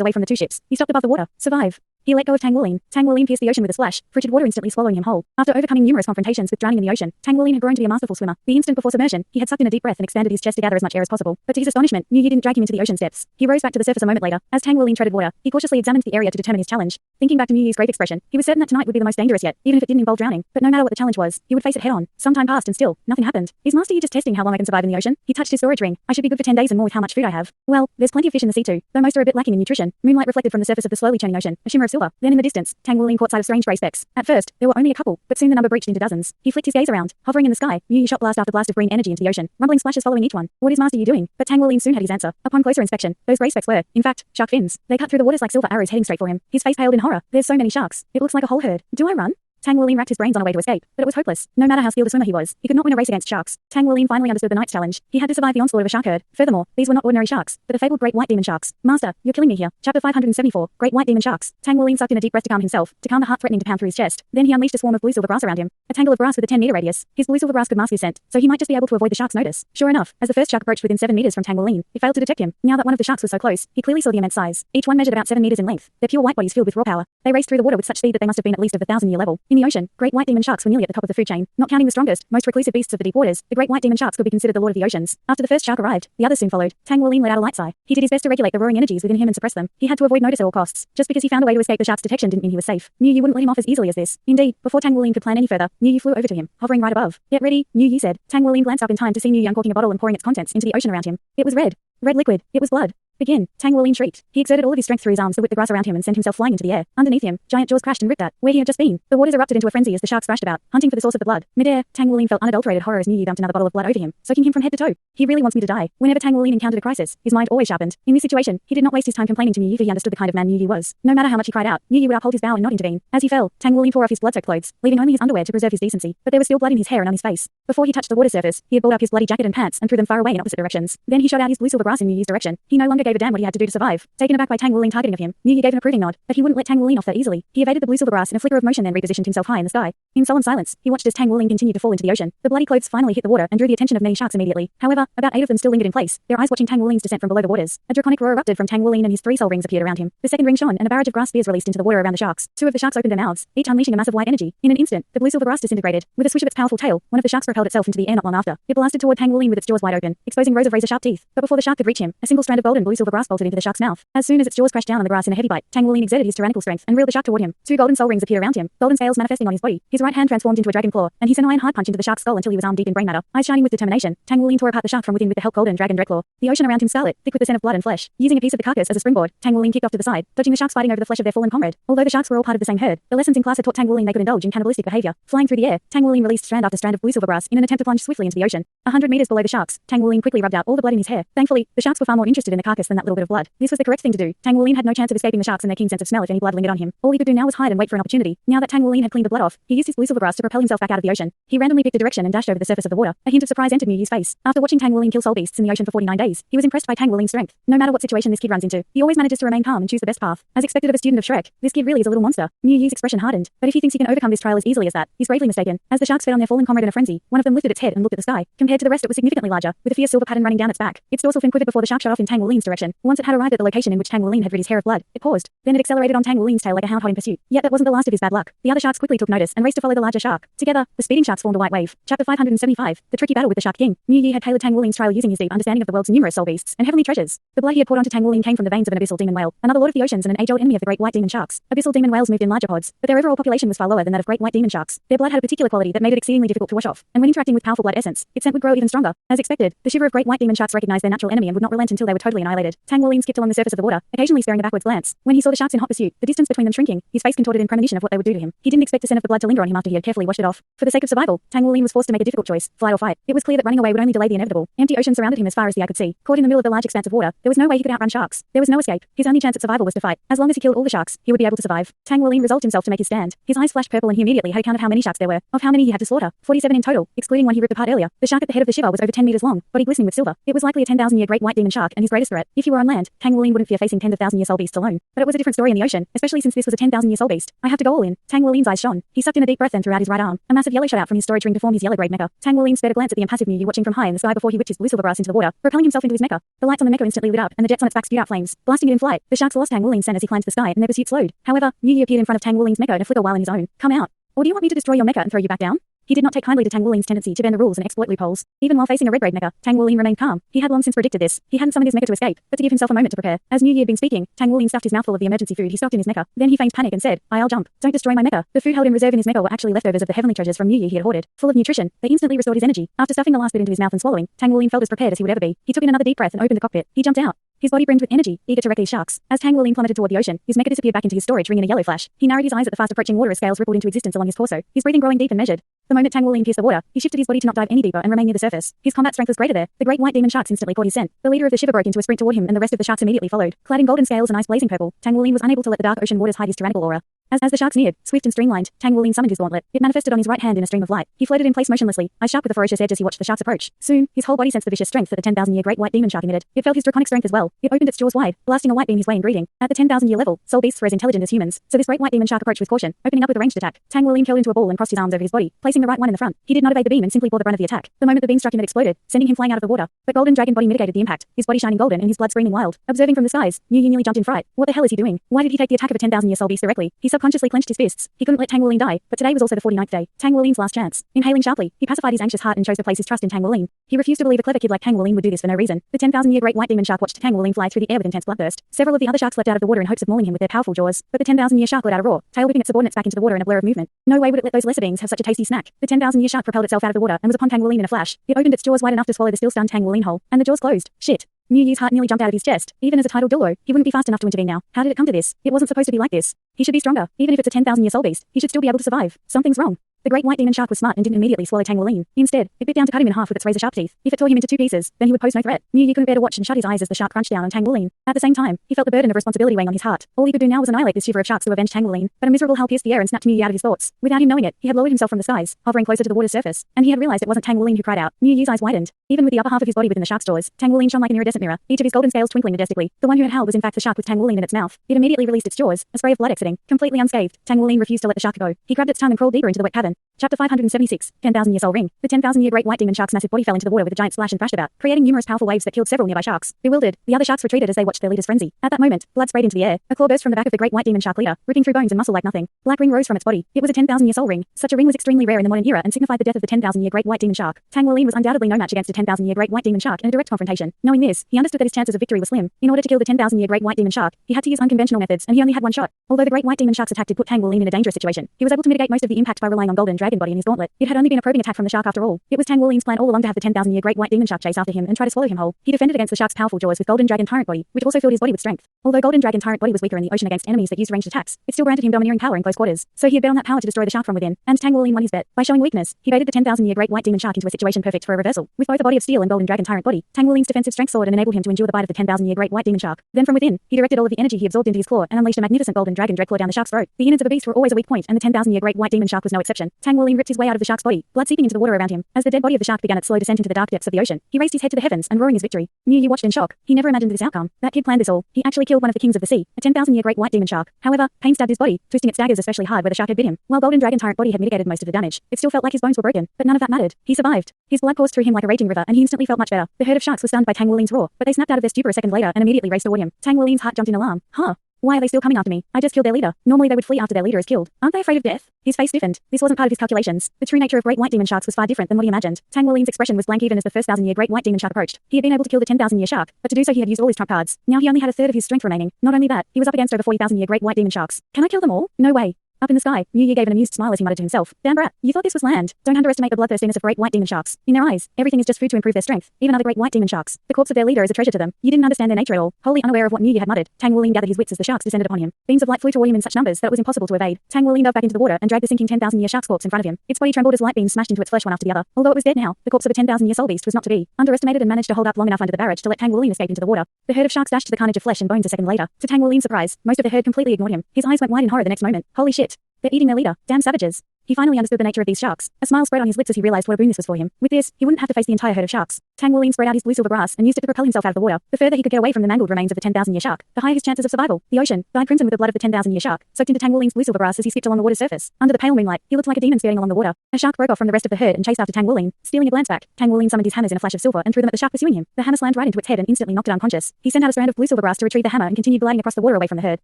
away from the two ships, he stopped above the water. Survive. He let go of Tang Wolin. Tang Wolin pierced the ocean with a splash, frigid water instantly swallowing him whole. After overcoming numerous confrontations with drowning in the ocean, Tang Wolin had grown to be a masterful swimmer. The instant before submersion, he had sucked in a deep breath and expanded his chest to gather as much air as possible. But to his astonishment, Mu Yi didn't drag him into the ocean's depths. He rose back to the surface a moment later. As Tang Wolin treaded water, he cautiously examined the area to determine his challenge. Thinking back to Mu Yi's grave expression, he was certain that tonight would be the most dangerous yet, even if it didn't involve drowning. But no matter what the challenge was, he would face it head on. Some time passed and still, nothing happened. Is Master Yi just testing how long I can survive in the ocean? He touched his storage ring. I should be good for 10 days and more with how much food I have. Well, there's plenty of fish in the sea too, though most are a bit lacking in nutrition. Moonlight reflected from the surface of the slowly churning ocean, a shimmer of silver. Then in the distance, Tang Wolin caught sight of strange grey specks. At first, there were only a couple, but soon the number breached into dozens. He flicked his gaze around. Hovering in the sky, Mu Yi shot blast after blast of green energy into the ocean, rumbling splashes following each one. What is Master Yi doing? But Tang Wolin soon had his answer. Upon closer inspection, those grey specks were, in fact, shark fins. They cut through the waters like silver arrows heading straight for him. His face paled in horror. There's so many sharks. It looks like a whole herd. Do I run? Tang Wolin racked his brains on a way to escape, but it was hopeless. No matter how skilled a swimmer he was, he could not win a race against sharks. Tang Wolin finally understood the night's challenge. He had to survive the onslaught of a shark herd. Furthermore, these were not ordinary sharks, but the fabled great white demon sharks. Master, you're killing me here. Chapter 574, Great White Demon Sharks. Tang Wolin sucked in a deep breath to calm himself, to calm the heart threatening to pound through his chest. Then he unleashed a swarm of blue silver grass around him, a tangle of grass with a 10-meter radius. His blue silver grass could mask his scent, so he might just be able to avoid the shark's notice. Sure enough, as the first shark approached within 7 meters from Tang Wolin, it failed to detect him. Now that one of the sharks was so close, he clearly saw the immense size. Each one measured about 7 meters in length. Their pure white bodies filled with raw power. They raced through the water with such speed that they must have been at least of the 1,000-year level. In the ocean, great white demon sharks were nearly at the top of the food chain. Not counting the strongest, most reclusive beasts of the deep waters, the great white demon sharks could be considered the lord of the oceans. After the first shark arrived, the others soon followed. Tang Wolin let out a light sigh. He did his best to regulate the roaring energies within him and suppress them. He had to avoid notice at all costs. Just because he found a way to escape the shark's detection didn't mean he was safe. Mu Yi wouldn't let him off as easily as this. Indeed, before Tang Wolin could plan any further, Mu Yi flew over to him, hovering right above. Get ready, Mu Yi said. Tang Wolin glanced up in time to see Mu Yi uncorking a bottle and pouring its contents into the ocean around him. It was red. Red liquid. It was blood. Begin. Tang Wolin shrieked. He exerted all of his strength through his arms to whip the grass around him and sent himself flying into the air. Underneath him, giant jaws crashed and ripped at where he had just been. The waters erupted into a frenzy as the sharks thrashed about, hunting for the source of the blood. Midair, Tang Wolin felt unadulterated horror as Mu Yi dumped another bottle of blood over him, soaking him from head to toe. He really wants me to die. Whenever Tang Wolin encountered a crisis, his mind always sharpened. In this situation, he did not waste his time complaining to Mu Yi, for he understood the kind of man Mu Yi was. No matter how much he cried out, Mu Yi would uphold his vow and not intervene. As he fell, Tang Wolin tore off his blood-soaked clothes, leaving only his underwear to preserve his decency. But there was still blood in his hair and on his face. Before he touched the water surface, he had balled up his bloody jacket and pants and threw them far away in opposite directions. Then he shot out his blue silver grass in Mu Yi's direction. He no longer gave a damn what he had to do to survive. Taken aback by Tang Wolin targeting of him, Mu Yi gave an approving nod, but he wouldn't let Tang Wolin off that easily. He evaded the blue silver grass in a flicker of motion, then repositioned himself high in the sky. In solemn silence, he watched as Tang Wolin continued to fall into the ocean. The bloody clothes finally hit the water and drew the attention of many sharks immediately. However, about 8 of them still lingered in place, their eyes watching Tang Wolin's descent from below the waters. A draconic roar erupted from Tang Wolin and his 3 soul rings appeared around him. The second ring shone and a barrage of grass spears released into the water around the sharks. 2 of the sharks opened their mouths, each unleashing a mass of white energy. In an instant, the blue silver grass disintegrated. With a swish of its powerful tail, one of the sharks propelled itself into the air not long after. It blasted toward Tang Wolin with its jaws wide open, exposing rows of razor-sharp teeth. But before the shark could reach him, a single strand of golden blue silver grass bolted into the shark's mouth. As soon as its jaws crashed down on the grass in a heavy bite, Tang Wolin exerted his tyrannical strength and reeled the shark toward him. 2 golden soul rings appeared around him, golden scales manifesting on his body. His right hand transformed into a dragon claw, and he sent an iron hard punch into the shark's skull until he was arm deep in brain matter. Eyes shining with determination, Tang Wolin tore apart the shark from within with the help golden dragon dreadclaw. The ocean around him scarlet, thick with the scent of blood and flesh. Using a piece of the carcass as a springboard, Tang Wolin kicked off to the side, dodging the sharks fighting over the flesh of their fallen comrade. Although the sharks were all part of the same herd, the lessons in class had taught Tang Wolin they could indulge in cannibalistic behavior. Flying through the air, Tang Wolin released strand after strand of blue silver grass in an attempt to plunge swiftly into the ocean. 100 meters below the sharks, Tang Wolin quickly rubbed out all the blood in his hair. Thankfully, the sharks were far more interested in the carcass than that little bit of blood. This was the correct thing to do. Tang Wolin had no chance of escaping the sharks and their keen sense of smell if any blood lingered on him. All he could do now was hide and wait for an opportunity. Now that Tang Wolin had cleaned the blood off, he used his blue silver grass to propel himself back out of the ocean. He randomly picked a direction and dashed over the surface of the water. A hint of surprise entered Mu Yi's face. After watching Tang Wolin kill soul beasts in the ocean for 49 days, he was impressed by Tang Wolin's strength. No matter what situation this kid runs into, he always manages to remain calm and choose the best path. As expected of a student of Shrek, this kid really is a little monster. Mu Yi's expression hardened. But if he thinks he can overcome this trial as easily as that, he's gravely mistaken. As the sharks fed on their fallen comrade in a frenzy, one of them lifted its head and looked at the sky. Compared to the rest, it was significantly larger, with a fierce silver pattern running down its back. Its dorsal fin quivered before the shark shot off in Tang Wolin's direction. Once it had arrived at the location in which Tang Wolin had rid his hair of blood, it paused. Then it accelerated on Tang Wolin's tail like a hound hot in pursuit. Yet that wasn't the last of his bad luck. The other sharks quickly took notice and raced to follow the larger shark. Together, the speeding sharks formed a white wave. Chapter 575, The Tricky Battle with the Shark King. Mu Yi had tailored Tang Wolin's trial using his deep understanding of the world's numerous soul beasts and heavenly treasures. The blood he had poured onto Tang Wolin came from the veins of an abyssal demon whale, another lord of the oceans and an age-old enemy of the great white demon sharks. Abyssal demon whales moved in larger pods, but their overall population was far lower than that of great white demon sharks. Their blood had a particular quality that made it exceedingly difficult to wash off, and when interacting with powerful blood essence, its scent would grow even stronger. As expected, the shiver of great white demon sharks recognized their natural enemy and would not relent until they were totally annihilated. Tang Wolin skipped along the surface of the water, occasionally sparing a backwards glance. When he saw the sharks in hot pursuit, the distance between them shrinking, his face contorted in premonition of what they would do to him. He didn't expect the scent of the blood to linger on on him after he had carefully washed it off. For the sake of survival, Tang Wuling was forced to make a difficult choice, flight or fight. It was clear that running away would only delay the inevitable. Empty ocean surrounded him as far as the eye could see. Caught in the middle of the large expanse of water, there was no way he could outrun sharks. There was no escape. His only chance at survival was to fight. As long as he killed all the sharks, he would be able to survive. Tang Wuling resolved himself to make his stand. His eyes flashed purple and he immediately had a count of how many sharks there were, of how many he had to slaughter. 47 in total, excluding one he ripped apart earlier. The shark at the head of the shiver was over 10 meters long, body glistening with silver. It was likely a 10,000-year great white demon shark and his greatest threat. If he were on land, Tang Wuling wouldn't fear facing tens of thousand-year soul beasts alone. But it was a different story in the ocean, especially since this was a 10,000-year soul beast. I have to go all in. Tang Wuling's eyes shone. He sucked in a deep breath and threw out his right arm. A massive yellow shot out from his storage ring to form his yellow braid mecha. Tang Wuling spared a glance at the impassive Mu Yu watching from high in the sky before he whipped his blue silver brass into the water, propelling himself into his mecha. The lights on the mecha instantly lit up, and the jets on its back spewed out flames, blasting it in flight. The sharks lost Tang Wuling's scent as he climbed to the sky, and their pursuit slowed. However, Mu Yu appeared in front of Tang Wuling's mecha in a flicker while in his own. Come out. Or do you want me to destroy your mecha and throw you back down? He did not take kindly to Tang Wuling's tendency to bend the rules and exploit loopholes. Even while facing a red braid mecha, Tang Wuling remained calm. He had long since predicted this. He hadn't summoned his mecha to escape, but to give himself a moment to prepare. As Mu Yu had been speaking, Tang Wuling stuffed his mouthful of the emergency food he stocked in his mecha. Then he feigned panic and said, I'll jump. Don't destroy my mecha. The food held in reserve in his mecha were actually leftovers of the heavenly treasures from Mu Yu he had hoarded. Full of nutrition, they instantly restored his energy. After stuffing the last bit into his mouth and swallowing, Tang Wuling felt as prepared as he would ever be. He took in another deep breath and opened the cockpit. He jumped out. His body brimmed with energy, eager to wreck these sharks. As Tang Wuling plummeted toward the ocean, his mecha disappeared back into his storage ring in a yellow flash. He narrowed his eyes at the fast approaching water as scales rippled into existence along his torso, his breathing growing deep and measured. The moment Tang Wuling pierced the water, he shifted his body to not dive any deeper and remain near the surface. His combat strength was greater there. The great white demon sharks instantly caught his scent. The leader of the shiver broke into a sprint toward him and the rest of the sharks immediately followed. Clad in golden scales and eyes blazing purple, Tang Wuling was unable to let the dark ocean waters hide his tyrannical aura. As the sharks neared, swift and streamlined, Tang Wuling summoned his gauntlet. It manifested on his right hand in a stream of light. He floated in place motionlessly, eyes sharp with a ferocious edge as he watched the sharks approach. Soon, his whole body sensed the vicious strength that the 10,000-year great white demon shark emitted. It felt his draconic strength as well. It opened its jaws wide, blasting a white beam his way in greeting. At the 10,000-year level, soul beasts were as intelligent as humans, so this great white demon shark approached with caution, opening up with a ranged attack. Tang Wuling curled into a ball and crossed his arms over his body, placing the right one in the front. He did not evade the beam and simply bore the brunt of the attack. The moment the beam struck him, it exploded, sending him flying out of the water. But Golden Dragon body mitigated the impact, his body shining golden and his blood screaming wild. Observing from the skies, Mu Yu nearly jumped in fright. What the hell is he doing? Why did he take the attack of a 10,000-year soul beast directly? He subconsciously clenched his fists. He couldn't let Tang Wuling die, but today was also the 49th day, Tang Wuling's last chance. Inhaling sharply, he pacified his anxious heart and chose to place his trust in Tang Wuling. He refused to believe a clever kid like Tang Wuling would do this for no reason. The 10,000-year great white demon shark watched Tang Wuling fly through the air with intense bloodthirst. Several of the other sharks leapt out of the water in hopes of mauling him with their powerful jaws, but the 10,000-year shark let out a roar, tail whipping its subordinates back into the water in a blur of movement. No way would it let those lesser beings have such a tasty snack. The 10,000-year shark propelled itself out of the water and was upon Tang Wuling in a flash. It opened its jaws wide enough to swallow the still stunned Tang Wuling whole, and the jaws closed. Shit. Mu Yu's heart nearly jumped out of his chest. Even as a tidal Douluo, he wouldn't be fast enough to intervene now. How did it come to this? It wasn't supposed to be like this. He should be stronger. Even if it's a 10,000-year soul beast, he should still be able to survive. Something's wrong. The great white demon shark was smart and didn't immediately swallow Tang Wuling. Instead, it bit down to cut him in half with its razor-sharp teeth. If it tore him into 2 pieces, then he would pose no threat. Mu Yu couldn't bear to watch and shut his eyes as the shark crunched down on Tang Wuling. At the same time, he felt the burden of responsibility weighing on his heart. All he could do now was annihilate this shiver of sharks to avenge Tang Wuling. But a miserable howl pierced the air and snapped Mu Yu out of his thoughts. Without him knowing it, he had lowered himself from the skies, hovering closer to the water's surface, and he had realized it wasn't Tang Wuling who cried out. Mu Yu's eyes widened. Even with the upper half of his body within the shark's jaws, Tang Wuling shone like an iridescent mirror, each of his golden scales twinkling majestically. The one who had howled was in fact the shark with Tang Wuling in its mouth. It immediately released its jaws, a spray of blood exiting. Completely unscathed, Tang Wuling refused to let the shark go. He grabbed its tongue and crawled deeper into the wet cavern. Chapter 576, 10,000-year soul ring. The 10,000-year great white demon shark's massive body fell into the water with a giant splash and thrashed about, creating numerous powerful waves that killed several nearby sharks. Bewildered, the other sharks retreated as they watched their leader's frenzy. At that moment, blood sprayed into the air. A claw burst from the back of the great white demon shark leader, ripping through bones and muscle like nothing. Black ring rose from its body. It was a 10,000-year soul ring. Such a ring was extremely rare in the modern era and signified the death of the 10,000-year great white demon shark. Tang Wuling was undoubtedly no match against a 10,000-year great white demon shark in a direct confrontation. Knowing this, he understood that his chances of victory were slim. In order to kill the 10,000-year great white demon shark, he had to use unconventional methods, and he only had one shot. Although the great white demon shark's attack did put Tang Wuling in a dangerous situation, he was able to mitigate most of the impact by relying on Golden Dragon body in his gauntlet. It had only been a probing attack from the shark after all. It was Tang Wuling's plan all along to have the 10,000-year great white demon shark chase after him and try to swallow him whole. He defended against the shark's powerful jaws with Golden Dragon Tyrant body, which also filled his body with strength. Although Golden Dragon Tyrant body was weaker in the ocean against enemies that used ranged attacks, it still granted him domineering power in close quarters. So he had bet on that power to destroy the shark from within, and Tang Wuling won his bet. By showing weakness, he baited the 10,000-year great white demon shark into a situation perfect for a reversal. With both a body of steel and Golden Dragon Tyrant body, Tang Wuling's defensive strength soared and enabled him to endure the bite of the 10,000-year great white demon shark. Then from within, he directed all of the energy he absorbed into his claw and unleashed a magnificent Golden Dragon dreadclaw down the shark's throat. The innards of a beast were always a weak point, and the 10,000-year great white demon shark was no exception. Tang Wuling ripped his way out of the shark's body, blood seeping into the water around him. As the dead body of the shark began its slow descent into the dark depths of the ocean, he raised his head to the heavens and roaring his victory. Mu Yu watched in shock. He never imagined this outcome. That kid planned this all. He actually killed one of the kings of the sea, a 10,000-year great white demon shark. However, pain stabbed his body, twisting its daggers especially hard where the shark had bit him. While Golden Dragon Tyrant body had mitigated most of the damage, it still felt like his bones were broken. But none of that mattered. He survived. His blood coursed through him like a raging river, and he instantly felt much better. The herd of sharks was stunned by Tang Wuling's roar, but they snapped out of their stupor a second later and immediately raced toward him. Tang Wuling's heart jumped in alarm. Huh? Why are they still coming after me? I just killed their leader. Normally they would flee after their leader is killed. Aren't they afraid of death? His face stiffened. This wasn't part of his calculations. The true nature of great white demon sharks was far different than what he imagined. Tang Wuling's expression was blank even as the first 1,000-year great white demon shark approached. He had been able to kill the 10,000-year shark, but to do so he had used all his trump cards. Now he only had a third of his strength remaining. Not only that, he was up against over 40,000-year great white demon sharks. Can I kill them all? No way. Up in the sky, Yu Yi gave an amused smile as he muttered to himself, "Damn brat, you thought this was land. Don't underestimate the bloodthirstiness of great white demon sharks. In their eyes, everything is just food to improve their strength, even other great white demon sharks. The corpse of their leader is a treasure to them. You didn't understand their nature at all." Wholly unaware of what Yu Yi had muttered, Tang Wuling gathered his wits as the sharks descended upon him. Beams of light flew toward him in such numbers that it was impossible to evade. Tang Wuling dove back into the water and dragged the sinking 10,000-year shark's corpse in front of him. Its body trembled as light beams smashed into its flesh one after the other. Although it was dead now, the corpse of a 10,000-year soul beast was not to be. Underestimated and managed to hold up long enough under the barrage to let Tang Wuling escape into the water. The herd of sharks dashed to the carnage of flesh and bones a second later. To Tang Wuling's surprise, most of the herd completely ignored him. His eyes went wide in horror the next moment. Holy shit. They're eating their leader. Damn savages. He finally understood the nature of these sharks. A smile spread on his lips as he realized what a boon this was for him. With this, he wouldn't have to face the entire herd of sharks. Tang Wuling spread out his blue-silver grass and used it to propel himself out of the water. The further he could get away from the mangled remains of the 10,000-year shark, the higher his chances of survival. The ocean, dyed crimson with the blood of the 10,000-year shark, soaked into Tang Wuling's blue-silver grass as he skipped along the water's surface. Under the pale moonlight, he looked like a demon skating along the water. A shark broke off from the rest of the herd and chased after Tang Wuling. Stealing a glance back, Tang Wuling summoned his hammers in a flash of silver and threw them at the shark pursuing him. The hammer slammed right into its head and instantly knocked it unconscious. He sent out a strand of blue-silver grass to retrieve the hammer and continued gliding across the water away from the herd.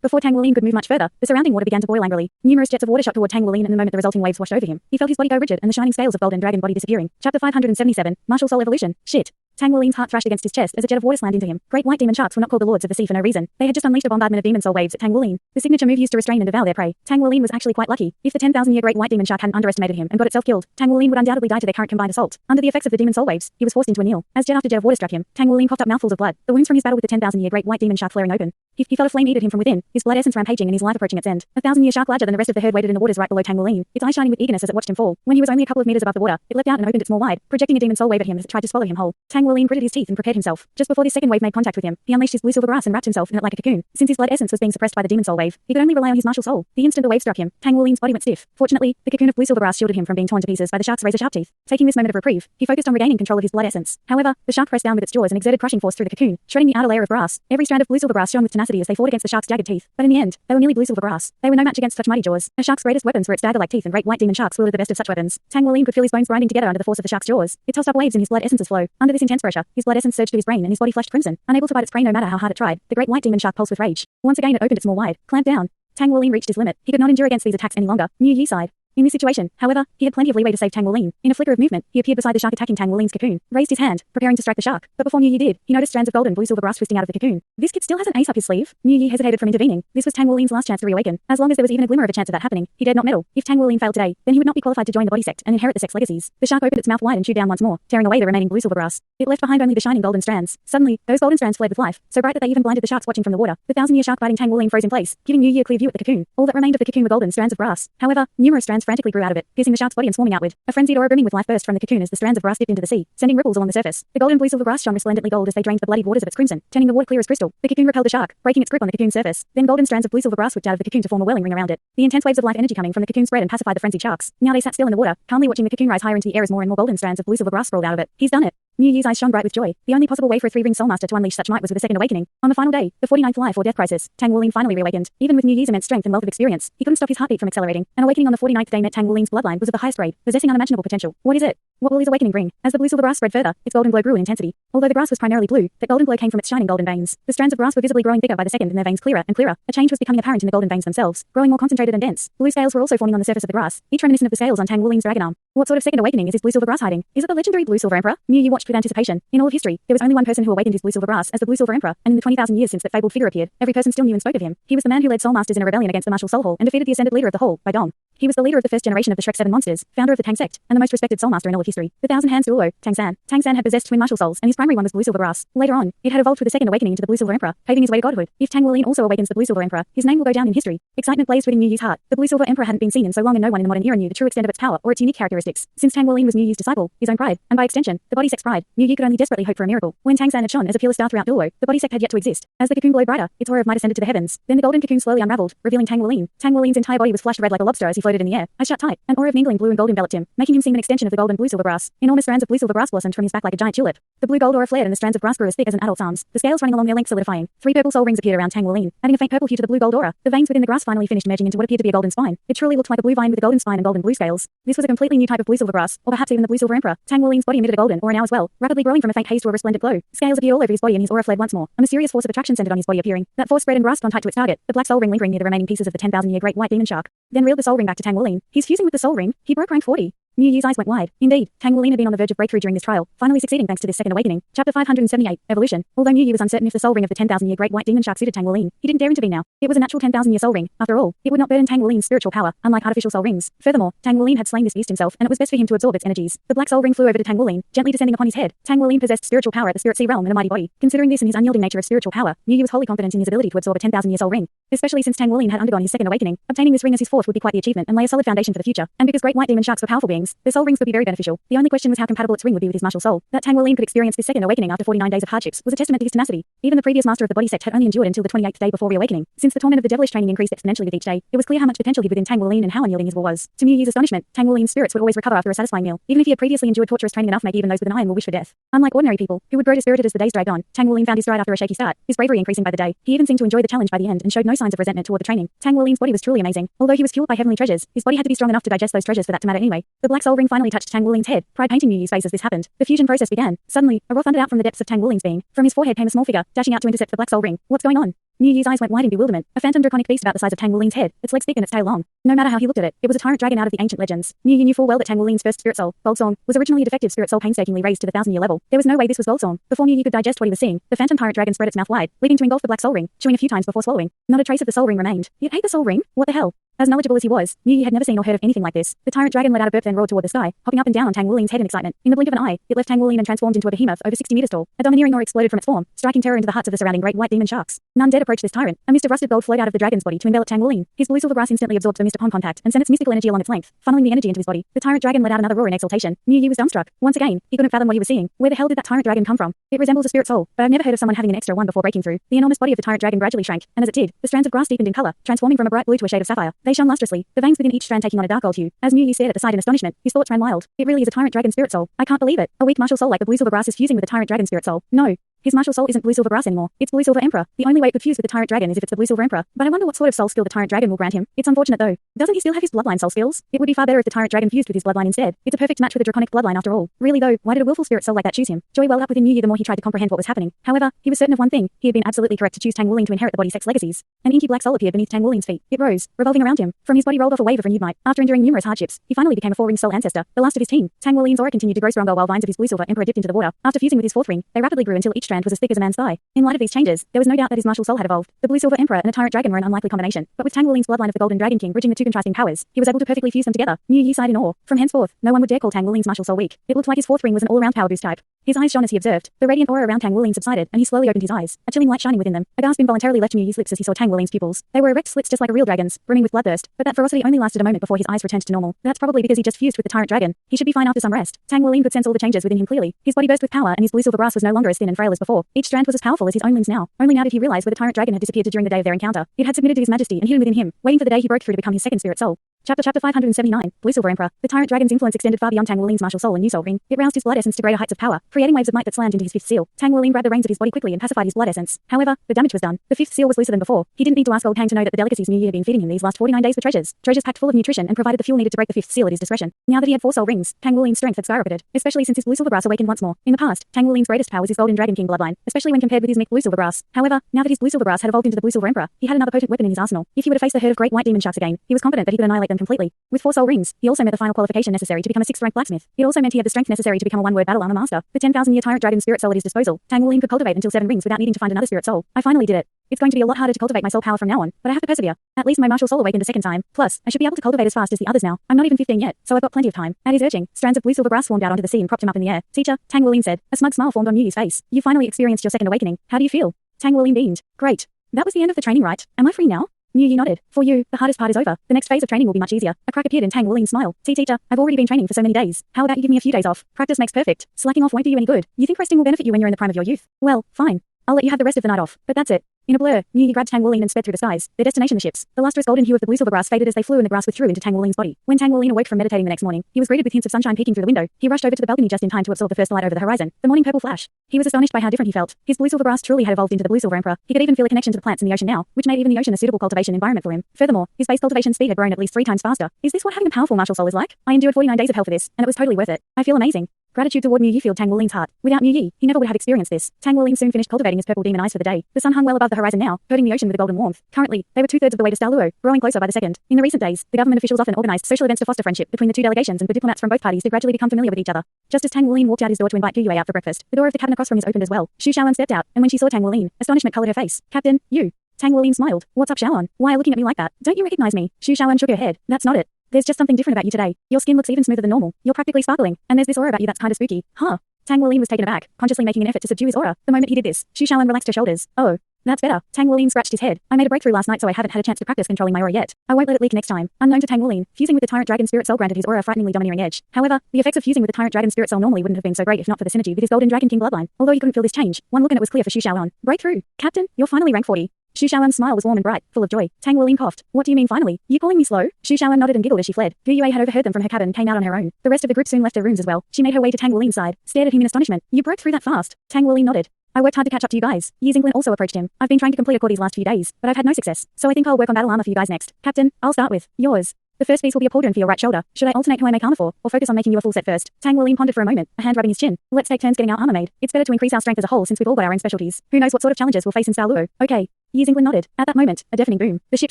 Before Tang Wuling could move much further, the surrounding water began to boil angrily. Numerous jets of water shot toward Tang Wuling, and the moment the resulting waves washed over him, he felt his body go rigid and the shining scales of golden dragon body disappearing. Chapter 577, Martial Soul Evolution. Shit. Tang Wuling's heart thrashed against his chest as a jet of water slammed into him. Great white demon sharks were not called the lords of the sea for no reason. They had just unleashed a bombardment of demon soul waves at Tang Wuling, the signature move used to restrain and devour their prey. Tang Wuling was actually quite lucky. If the 10,000-year great white demon shark hadn't underestimated him and got itself killed, Tang Wuling would undoubtedly die to their current combined assault. Under the effects of the demon soul waves, he was forced into a kneel. As jet after jet of water struck him, Tang Wuling coughed up mouthfuls of blood, the wounds from his battle with the 10,000-year great white demon shark flaring open. He felt a flame eat at him from within, his blood essence rampaging and his life approaching its end. A 1,000-year shark larger than the rest of the herd waited in the waters right below Tang Wuling, its eyes shining with eagerness as it watched him fall. When he was only a couple of meters above the water, it leapt out and opened its maw wide, projecting a demon soul wave at him as it tried to swallow him whole. Tang Wuling gritted his teeth and prepared himself. Just before this second wave made contact with him, he unleashed his blue-silver grass and wrapped himself in it like a cocoon. Since his blood essence was being suppressed by the demon soul wave, he could only rely on his martial soul. The instant the wave struck him, Tang Wuling's body went stiff. Fortunately, the cocoon of blue-silver grass shielded him from being torn to pieces by the shark's razor-sharp teeth. Taking this moment of reprieve, he focused on regaining control of his blood essence. However, the shark pressed down with its jaws and exerted crushing force through the cocoon, shredding the outer layer of grass. Every strand of blue-silver grass shone with tenacity as they fought against the shark's jagged teeth. But in the end, they were merely blue-silver grass. They were no match against such mighty jaws. A shark's greatest weapons were its dagger-like teeth, and great white demon sharks wielded the best of such weapons. Tang Wuling could feel his bones grinding together under the force of the shark's jaws. It tossed up waves in his blood essence's flow. Under this intense pressure, his blood essence surged to his brain and his body flushed crimson. Unable to bite its prey no matter how hard it tried, the great white demon shark pulsed with rage. Once again it opened its maw wide, clamped down. Tang Wuling reached his limit. He could not endure against these attacks any longer. Yu Yi sighed. In this situation, however, he had plenty of leeway to save Tang Wuling. In a flicker of movement, he appeared beside the shark attacking Tang Wuling's cocoon, raised his hand, preparing to strike the shark. But before Yu Yi did, he noticed strands of golden blue-silver grass twisting out of the cocoon. This kid still has an ace up his sleeve. Yu Yi hesitated from intervening. This was Tang Wuling's last chance to reawaken. As long as there was even a glimmer of a chance of that happening, he dared not meddle. If Tang Wuling failed today, then he would not be qualified to join the body sect and inherit the sect's legacies. The shark opened its mouth wide and chewed down once more, tearing away the remaining blue-silver grass. It left behind only the shining golden strands. Suddenly, those golden strands fled with life, so bright that they even blinded the sharks watching from the water. The 1,000-year shark biting Tang Wuling froze in place, giving Yu Yi a clear view at the cocoon. All that remained of the cocoon were golden strands of grass. However, numerous strands frantically grew out of it, piercing the shark's body and swarming outward. A frenzied aura brimming with life burst from the cocoon as the strands of grass dipped into the sea, sending ripples along the surface. The golden blue-silver grass shone resplendently gold as they drained the bloodied waters of its crimson, turning the water clear as crystal. The cocoon repelled the shark, breaking its grip on the cocoon's surface. Then golden strands of blue-silver grass whipped out of the cocoon to form a whirling ring around it. The intense waves of life energy coming from the cocoon spread and pacified the frenzied sharks. Now they sat still in the water, calmly watching the cocoon rise higher into the air as more and more golden strands of blue-silver grass sprawled out of it. He's done it. Yu Yi's eyes shone bright with joy. The only possible way for a three-ring soul master to unleash such might was with a second awakening. On the final day, the 49th life or death crisis, Tang Wuling finally reawakened. Even with Yu Yi's immense strength and wealth of experience, he couldn't stop his heartbeat from accelerating. An awakening on the 49th day meant Tang Wuling's bloodline was of the highest grade, possessing unimaginable potential. What is it? What will his awakening bring? As the blue-silver grass spread further, its golden glow grew in intensity. Although the grass was primarily blue, that golden glow came from its shining golden veins. The strands of grass were visibly growing bigger by the second and their veins clearer and clearer. A change was becoming apparent in the golden veins themselves, growing more concentrated and dense. Blue scales were also forming on the surface of the grass, each reminiscent of the scales on Tang Wuling's dragon arm. What sort of second awakening is his blue-silver grass hiding? Is it the legendary blue-silver emperor? Yu Yi watched with anticipation. In all of history, there was only one person who awakened his blue-silver grass as the blue-silver emperor, and in the 20,000 years since that fabled figure appeared, every person still knew and spoke of him. He was the man who led soul masters in a rebellion against the martial soul hall and defeated the ascended leader of the hall, Bai Dong. He was the leader of the first generation of the Shrek 7 monsters, founder of the Tang sect, and the most respected soul master in all of history. The Thousand Hands Douluo, Tang San. Tang San had possessed twin martial souls, and his primary one was blue-silver grass. Later on, it had evolved with a second awakening into the blue-silver emperor, paving his way to godhood. If Tang Wuling also awakens the blue-silver emperor, his name will go down in history. Excitement blazed within Yu Yi's heart. The blue-silver emperor hadn't been seen in so long, and no one in the modern era knew the true extent of its power or its unique characteristics. Since Tang Wuling was Yu Yi's disciple, his own pride, and by extension, the body sect's pride, Yu Yi could only desperately hope for a miracle. When Tang San had shone as a peerless star throughout Douluo, the body sect had yet to exist. As the cocoon glowed brighter, its aura of might ascended to the heavens. Then the golden cocoon slowly unraveled, revealing Tang Wuling. Tang Wuling's entire body was flushed red like a lobster as he floated in the air. Eyes shut tight, an aura of mingling blue and gold enveloped him, making him seem an extension of the golden blue-silver grass. Enormous strands of blue-silver grass blossomed from his back like a giant tulip. The blue gold aura flared and the strands of grass grew as thick as an adult's arms, the scales running along their length solidifying. 3 purple soul rings appeared around Tang Wuling, adding a faint purple hue to the blue gold aura. The veins within the grass finally finished merging into what appeared to be a golden spine. It truly looked like a blue vine with a golden spine and golden blue scales. This was a completely new type of blue-silver grass, or perhaps even the blue-silver emperor. Tang Wuling's body emitted a golden aura now as well, rapidly growing from a faint haze to a resplendent glow. Scales appeared all over his body and his aura fled once more. A mysterious force of attraction centered on his body appearing. That force spread and grasped on tight to its target, the black soul ring lingering near the remaining pieces of the 10,000-year great white demon shark. Then reeled the soul ring back to Tang Wuling. He's fusing with the soul ring. He broke rank 40. Miu Yu's eyes went wide. Indeed, Tang Wuling had been on the verge of breakthrough during this trial, finally succeeding thanks to this second awakening. Chapter 578, Evolution. Although Miu Yu was uncertain if the soul ring of the 10,000-year great white demon shark suited Tang Wuling, he didn't dare intervene now. It was a natural 10,000-year soul ring. After all, it would not burden Tang Wuling's spiritual power, unlike artificial soul rings. Furthermore, Tang Wuling had slain this beast himself, and it was best for him to absorb its energies. The black soul ring flew over to Tang Wuling, gently descending upon his head. Tang Wuling possessed spiritual power at the spirit sea realm in a mighty body. Considering this and his unyielding nature of spiritual power, Miu Yu was wholly confident in his ability to absorb a 10,000-year soul ring. Especially since Tang Wuling had undergone his second awakening, obtaining this ring as his fourth would be quite the achievement and lay a solid foundation for the future. And because great white demon sharks were powerful beings, their soul rings would be very beneficial. The only question was how compatible its ring would be with his martial soul. That Tang Wuling could experience this second awakening after 49 days of hardships was a testament to his tenacity. Even the previous master of the body sect had only endured until the 28th day before reawakening. Since the torment of the devilish training increased exponentially with each day, it was clear how much potential hid within Tang Wuling and how unyielding his will was. To Miu Yu's astonishment, Tang Wuling's spirits would always recover after a satisfying meal, even if he had previously endured torturous training enough make even those with an iron will wish for death. Unlike ordinary people, who would grow dispirited as the days dragged on, Tang Wuling found his stride after a shaky start, his bravery increasing by the day. He even seemed to enjoy the challenge by the end and showed no signs of resentment toward the training. Tang Wuling's body was truly amazing. Although he was fueled by heavenly treasures, his body had to be strong enough to digest those treasures for that to matter anyway. The black soul ring finally touched Tang Wuling's head, pride painting Miu Yu's face as this happened. The fusion process began. Suddenly, a roar thundered out from the depths of Tang Wuling's being. From his forehead came a small figure, dashing out to intercept the black soul ring. What's going on? Miu Yu's eyes went wide in bewilderment. A phantom draconic beast about the size of Tang Wuling's head, its legs thick and its tail long. No matter how he looked at it, it was a tyrant dragon out of the ancient legends. Miu Yu knew full well that Tang Wuling's first spirit soul, Bolsong, was originally a defective spirit soul painstakingly raised to the 1,000-year level. There was no way this was Bolsong. Before Miu Yu could digest what he was seeing, the phantom tyrant dragon spread its mouth wide, leaving to engulf the black soul ring, chewing a few times before swallowing. Not a trace of the soul ring remained. It ate the soul ring? What the hell? As knowledgeable as he was, Miu Yu had never seen or heard of anything like this. The tyrant dragon let out a burp then roared toward the sky, hopping up and down on Tang Wuling's head in excitement. In the blink of an eye, it left Tang Wuling and transformed into a behemoth over 60 meters tall. A domineering roar exploded from its form, striking terror into the hearts of the surrounding great white demon sharks. None dared approach this tyrant. A mist of rusted gold flowed out of the dragon's body to envelop Tang Wuling. His blue silver grass instantly absorbed the mist upon contact and sent its mystical energy along its length, funneling the energy into his body. The tyrant dragon let out another roar in exultation. Miu Yu was dumbstruck. Once again, he couldn't fathom what he was seeing. Where the hell did that tyrant dragon come from? It resembles a spirit soul, but I've never heard of someone having an extra one before breaking through. The enormous body of the tyrant dragon gradually shrank, and as it did, the strands of grass deepened in color, transforming from a bright blue to a shade of sapphire. They shone lustrously, the veins within each strand taking on a dark gold hue. As Miu Yu stared at the sight in astonishment, his thoughts ran wild. It really is a tyrant dragon spirit soul. I can't believe it. A weak martial soul like the blue silver grass is fusing with the tyrant dragon spirit soul. No. His martial soul isn't blue silver grass anymore. It's blue silver emperor. The only way it could fuse with the tyrant dragon is if it's the blue silver emperor. But I wonder what sort of soul skill the tyrant dragon will grant him. It's unfortunate though. Doesn't he still have his bloodline soul skills? It would be far better if the tyrant dragon fused with his bloodline instead. It's a perfect match with a draconic bloodline after all. Really though, why did a willful spirit soul like that choose him? Joy welled up within Miu Yu the more he tried to comprehend what was happening. However, he was certain of one thing. He had been absolutely correct to choose Tang Wuling to inherit the body sex legacies. An inky black soul appeared beneath Tang Wuling's feet. It rose, revolving around him. From his body rolled off a wave of renewed might. After enduring numerous hardships, he finally became a four-ringed soul ancestor, the last of his team. Tang Wuling's aura continued to grow stronger while vines of his blue silver emperor dipped into the water. After fusing with his fourth ring, they rapidly grew until each strand was as thick as a man's thigh. In light of these changes, there was no doubt that his martial soul had evolved. The blue silver emperor and a tyrant dragon were an unlikely combination, but with Tang Wuling's bloodline of the golden dragon king bridging the two contrasting powers, he was able to perfectly fuse them together. Miu Yu sighed in awe. From henceforth, no one would dare call Tang Wuling's martial soul weak. It looked like his fourth ring was an all-around power boost type. His eyes shone as he observed. The radiant aura around Tang Wuling subsided, and he slowly opened his eyes, a chilling light shining within them. A gasp involuntarily left Miu Yu's lips as he saw Tang Wuling's pupils. They were erect slits just like a real dragon's, brimming with bloodthirst, but that ferocity only lasted a moment before his eyes returned to normal. That's probably because he just fused with the tyrant dragon. He should be fine after some rest. Tang Wuling could sense all the changes within him clearly. His body burst with power, and his blue silver grass was no longer as thin and frail as before. Each strand was as powerful as his own limbs now. Only now did he realize where the tyrant dragon had disappeared to during the day of their encounter. It had submitted to his majesty and hidden within him, waiting for the day he broke through to become his second spirit soul. Chapter 579, Blue Silver Emperor. The tyrant dragon's influence extended far beyond Tang Wuling's martial soul and new soul ring. It roused his blood essence to greater heights of power, creating waves of might that slammed into his fifth seal. Tang Wuling grabbed the reins of his body quickly and pacified his blood essence. However, the damage was done. The fifth seal was looser than before. He didn't need to ask old Tang to know that the delicacies Miu Yu had been feeding him these last 49 days were treasures. Treasures packed full of nutrition and provided the fuel needed to break the fifth seal at his discretion. Now that he had four soul rings, Tang Wuling's strength had skyrocketed, especially since his blue silver grass awakened once more. In the past, Tang Wuling's greatest power was his golden dragon king bloodline, especially when compared with his mixed blue silver grass. However, now that his blue silver grass had evolved into the blue silver emperor, he had another potent weapon in his arsenal. If he were to face the herd of great white demon sharks again, he was confident that he could annihilate them completely. With four soul rings, he also met the final qualification necessary to become a sixth-rank blacksmith. It also meant he had the strength necessary to become a one-word battle armor master. The 10,000-year tyrant dragon spirit soul at his disposal, Tang Wuling could cultivate until 7 rings without needing to find another spirit soul. I finally did it. It's going to be a lot harder to cultivate my soul power from now on, but I have to persevere. At least my martial soul awakened a second time. Plus, I should be able to cultivate as fast as the others now. I'm not even 15 yet, so I've got plenty of time. At his urging, strands of blue silver grass swarmed out onto the sea and propped him up in the air. Teacher, Tang Wuling said. A smug smile formed on Miu Yu's face. You finally experienced your second awakening. How do you feel? Tang Wuling beamed. Great. That was the end of the training, right? Am I free now? Miu Yu nodded. For you, the hardest part is over. The next phase of training will be much easier. A crack appeared in Tang Wuling's smile. See, teacher, I've already been training for so many days. How about you give me a few days off? Practice makes perfect. Slacking off won't do you any good. You think resting will benefit you when you're in the prime of your youth? Well, fine. I'll let you have the rest of the night off. But that's it. In a blur, Miu Yu grabbed Tang Wuling and sped through the skies. Their destination, the ships. The lustrous golden hue of the blue silver grass faded as they flew and the grass withdrew into Tang Wuling's body. When Tang Wuling awoke from meditating the next morning, he was greeted with hints of sunshine peeking through the window. He rushed over to the balcony just in time to absorb the first light over the horizon. The morning purple flash. He was astonished by how different he felt. His blue silver grass truly had evolved into the blue silver emperor. He could even feel a connection to the plants in the ocean now, which made even the ocean a suitable cultivation environment for him. Furthermore, his base cultivation speed had grown at least 3 times faster. Is this what having a powerful martial soul is like? I endured 49 days of hell for this, and it was totally worth it. I feel amazing. Gratitude toward Mu Yi filled Tang Wulin's heart. Without Mu Yi, he never would have experienced this. Tang Wulin soon finished cultivating his purple demon eyes for the day. The sun hung well above the horizon now, coating the ocean with a golden warmth. Currently, they were 2/3 of the way to Douluo, growing closer by the second. In the recent days, the government officials often organized social events to foster friendship between the two delegations, and the diplomats from both parties did gradually become familiar with each other. Just as Tang Wulin walked out his door to invite Douluo out for breakfast, the door of the cabin across from his opened as well. Xu Shaoan stepped out, and when she saw Tang Wulin, astonishment colored her face. "Captain, you." Tang Wulin smiled. "What's up, Shaoan? Why are you looking at me like that? Don't you recognize me?" Xu Shaoan shook her head. "That's not it. There's just something different about you today. Your skin looks even smoother than normal. You're practically sparkling, and there's this aura about you that's kind of spooky." "Huh?" Tang Wulin was taken aback, consciously making an effort to subdue his aura. The moment he did this, Xu Shaoan relaxed her shoulders. "Oh, that's better." Tang Wulin scratched his head. "I made a breakthrough last night, so I haven't had a chance to practice controlling my aura yet. I won't let it leak next time." Unknown to Tang Wulin, fusing with the Tyrant Dragon Spirit Soul granted his aura a frighteningly domineering edge. However, the effects of fusing with the Tyrant Dragon Spirit Soul normally wouldn't have been so great if not for the synergy with his Golden Dragon King bloodline. Although he couldn't feel this change, one look and it was clear for Xu Shaoan. "Breakthrough. Captain, you're finally rank 40. Xu Shaoan's smile was warm and bright, full of joy. Tang Wulin coughed. "What do you mean finally? You calling me slow?" Xu Shaoan nodded and giggled as she fled. Gu Yue had overheard them from her cabin and came out on her own. The rest of the group soon left their rooms as well. She made her way to Tang Wulin's side, stared at him in astonishment. "You broke through that fast." Tang Wulin nodded. "I worked hard to catch up to you guys." Yi Xinglin also approached him. "I've been trying to complete a core these last few days, but I've had no success. So I think I'll work on battle armor for you guys next. Captain, I'll start with yours. The first piece will be a pauldron for your right shoulder. Should I alternate who I make armor for, or focus on making you a full set first?" Tang Wulin pondered for a moment, a hand rubbing his chin. "Let's take turns getting our armor made. It's better to increase our strength as a whole since we've all got our own specialties. Who knows what sort of challenges we'll face in Douluo." "Okay." Yi Xinglin nodded. At that moment, a deafening boom. The ship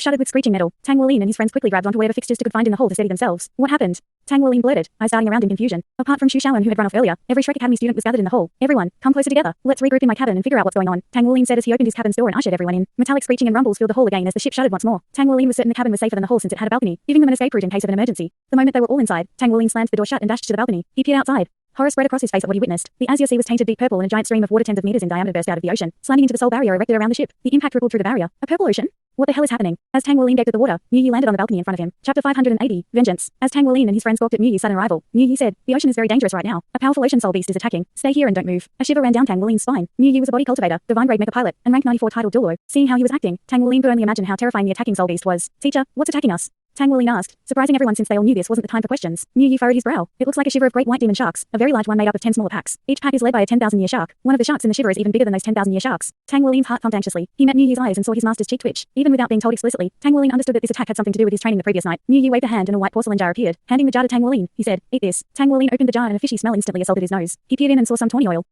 shuddered with screeching metal. Tang Wulin and his friends quickly grabbed onto whatever fixtures they could find in the hull to steady themselves. "What happened?" Tang Wulin blurted, eyes darting around in confusion. Apart from Xu Shaoan who had run off earlier, every Shrek Academy student was gathered in the hall. "Everyone, come closer together. Let's regroup in my cabin and figure out what's going on," Tang Wulin said as he opened his cabin's door and ushered everyone in. Metallic screeching and rumbles filled the hall again as the ship shuddered once more. Tang Wulin was certain the cabin was safer than the hull since it had a balcony, giving them an escape route in case of an emergency. The moment they were all inside, Tang Wulin slammed the door shut and dashed to the balcony. He peered outside. Horror spread across his face at what he witnessed. The azure sea was tainted deep purple and a giant stream of water tens of meters in diameter burst out of the ocean, slamming into the soul barrier erected around the ship. The impact rippled through the barrier. A purple ocean? What the hell is happening? As Tang Wulin gaped at the water, Mu Yi landed on the balcony in front of him. Chapter 580, Vengeance. As Tang Wulin and his friends gawked at Mu Yi's sudden arrival, Mu Yi said, "The ocean is very dangerous right now. A powerful ocean soul beast is attacking. Stay here and don't move." A shiver ran down Tang Wulin's spine. Mu Yi was a body cultivator, divine grade mecha pilot, and rank 94 titled Douluo. Seeing how he was acting, Tang Wulin could only imagine how terrifying the attacking soul beast was. "Teacher, what's attacking us?" Tang Wulin asked, surprising everyone since they all knew this wasn't the time for questions. Mu Yi furrowed his brow. "It looks like a shiver of great white demon sharks, a very large one made up of 10 smaller packs. Each pack is led by a 10,000-year shark. One of the sharks in the shiver is even bigger than those 10,000-year sharks." Tang Wulin's heart pumped anxiously. He met Mu Yi's eyes and saw his master's cheek twitch. Even without being told explicitly, Tang Wulin understood that this attack had something to do with his training the previous night. Mu Yi waved a hand and a white porcelain jar appeared. Handing the jar to Tang Wulin, he said, "Eat this." Tang Wulin opened the jar and a fishy smell instantly assaulted his nose. He peered in and saw some tawny oil.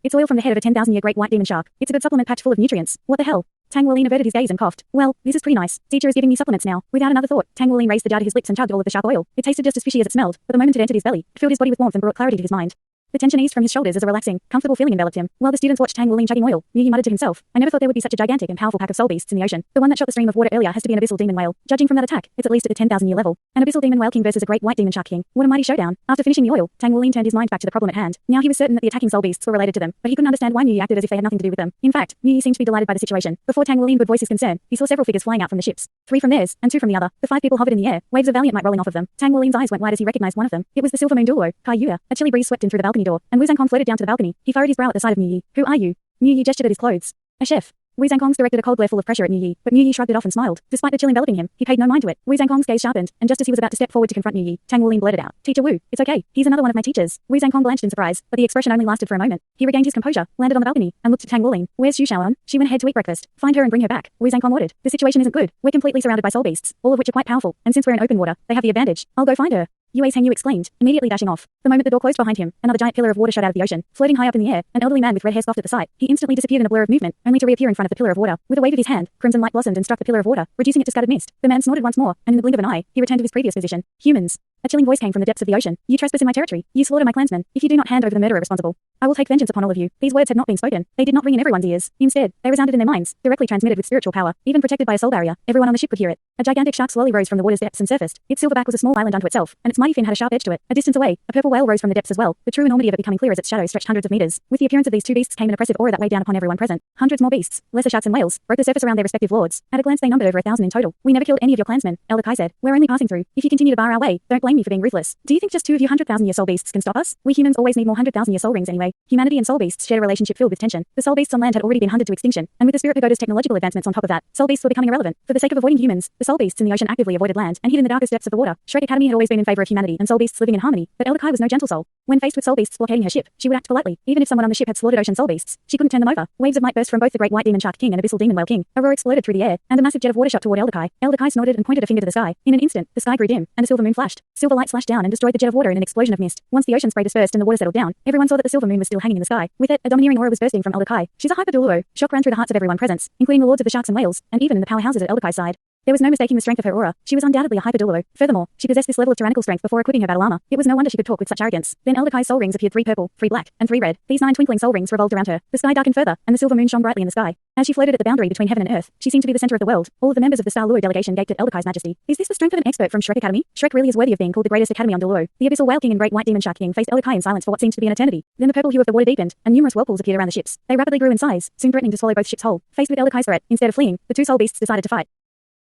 It's oil from the head of a 10,000-year great white demon shark. It's a good supplement packed full of nutrients. What the hell?" Tang Wulin averted his gaze and coughed. "Well, this is pretty nice. Teacher is giving me supplements now." Without another thought, Tang Wulin raised the jar to his lips and chugged all of the shark oil. It tasted just as fishy as it smelled, but the moment it entered his belly, it filled his body with warmth and brought clarity to his mind. The tension eased from his shoulders as a relaxing, comfortable feeling enveloped him. While the students watched Tang Wulin chugging oil, Mu Yi muttered to himself, "I never thought there would be such a gigantic and powerful pack of soul beasts in the ocean. The one that shot the stream of water earlier has to be an abyssal demon whale. Judging from that attack, it's at least at the 10,000-year level. An abyssal demon whale king versus a great white demon shark king. What a mighty showdown." After finishing the oil, Tang Wulin turned his mind back to the problem at hand. Now he was certain that the attacking soul beasts were related to them, but he couldn't understand why Mu Yi acted as if they had nothing to do with them. In fact, Mu Yi seemed to be delighted by the situation. Before Tang Wulin could voice his concern, he saw several figures flying out from the ships. 3 from theirs, and 2 from the other. The 5 people hovered in the air, waves of valiant might rolling off of them. Tang Wulin's eyes went wide as he recognized one of them. It was the silver moon Douluo, Kai Yue. A chilly breeze swept in through the balcony door, and Wu Zhangkong floated down to the balcony. He furrowed his brow at the sight of Mu Yi. "Who are you?" Mu Yi gestured at his clothes. "A chef." Wu Zhangkong's directed a cold glare full of pressure at Mu Yi, but Mu Yi shrugged it off and smiled. Despite the chill enveloping him, he paid no mind to it. Wu Zhangkong's gaze sharpened, and just as he was about to step forward to confront Mu Yi, Tang Wulin blurted out, "Teacher Wu, it's okay. He's another one of my teachers." Wu Zhangkong blanched in surprise, but the expression only lasted for a moment. He regained his composure, landed on the balcony, and looked at Tang Wulin. "Where's Xu Shaoan?" "She went ahead to eat breakfast. Find her and bring her back." Wu Zhangkong ordered. "The situation isn't good. We're completely surrounded by soul beasts, all of which are quite powerful, and since we're in open water, they have the advantage. I'll go find her." Yue's Heng Yu exclaimed, immediately dashing off. The moment the door closed behind him, another giant pillar of water shot out of the ocean, floating high up in the air. An elderly man with red hair scoffed at the sight. He instantly disappeared in a blur of movement, only to reappear in front of the pillar of water. With a wave of his hand, crimson light blossomed and struck the pillar of water, reducing it to scattered mist. The man snorted once more, and in the blink of an eye, he returned to his previous position. "Humans." A chilling voice came from the depths of the ocean. "You trespass in my territory. You slaughter my clansmen. If you do not hand over the murderer responsible, I will take vengeance upon all of you." These words had not been spoken. They did not ring in everyone's ears. Instead, they resounded in their minds, directly transmitted with spiritual power, even protected by a soul barrier. Everyone on the ship could hear it. A gigantic shark slowly rose from the water's depths and surfaced. Its silver back was a small island unto itself, and its mighty fin had a sharp edge to it. A distance away, a purple whale rose from the depths as well, the true enormity of it becoming clear as its shadow stretched hundreds of meters. With the appearance of these 2 beasts came an oppressive aura that weighed down upon everyone present. Hundreds more beasts, lesser sharks and whales, broke the surface around their respective lords. At a glance they numbered over 1,000 in total. "We never killed any of your clansmen," Elder Kai said. "We're only passing through. If you continue to bar our way, don't blame me for being ruthless. Do you think just 2 of your 100,000-year soul beasts can stop us? We humans always need more 100,000-year soul rings anyway." Humanity and soul beasts shared a relationship filled with tension. The soul beasts on land had already been hunted to extinction, and with the spirit pagoda's technological advancements on top of that, soul beasts were becoming irrelevant. For the sake of avoiding humans, the soul beasts in the ocean actively avoided land and hid in the darkest depths of the water. Shrek Academy had always been in favor of humanity and soul beasts living in harmony, but Elder Kai was no gentle soul. When faced with soul beasts blockading her ship, she would act politely, even if someone on the ship had slaughtered ocean soul beasts. She couldn't turn them over. Waves of might burst from both the great white demon shark king and abyssal demon whale king. A roar exploded through the air, and a massive jet of water shot toward Elder Kai. Elder Kai snorted and pointed a finger to the sky. In an instant, the sky grew dim, and a silver moon flashed. Silver light slashed down and destroyed the jet of water in an explosion of mist. Once the ocean spray dispersed and the water settled down, everyone saw that the silver moon was still hanging in the sky. With it, a domineering aura was bursting from Elder Kai. She's a Hyperdulo. Shock ran through the hearts of everyone present, including the lords of the sharks and whales, and even in the powerhouses at Elder Kai's side. There was no mistaking the strength of her aura. She was undoubtedly a Hyperdulo. Furthermore, she possessed this level of tyrannical strength before equipping her battle armor. It was no wonder she could talk with such arrogance. Then Elder Kai's soul rings appeared, 3 purple, 3 black, and 3 red. These 9 twinkling soul rings revolved around her. The sky darkened further, and the silver moon shone brightly in the sky. As she floated at the boundary between heaven and earth, she seemed to be the center of the world. All of the members of the Douluo delegation gaped at Elder Kai's majesty. Is this the strength of an expert from Shrek Academy? Shrek really is worthy of being called the greatest academy on Douluo. The abyssal whale king and great white demon shark king faced Elder Kai in silence for what seemed to be an eternity. Then the purple hue of the water deepened, and numerous whirlpools appeared around the ships. They rapidly grew in size, soon threatening to swallow both ships whole. Faced with Elder Kai's threat, instead of fleeing, the 2 soul beasts decided to fight.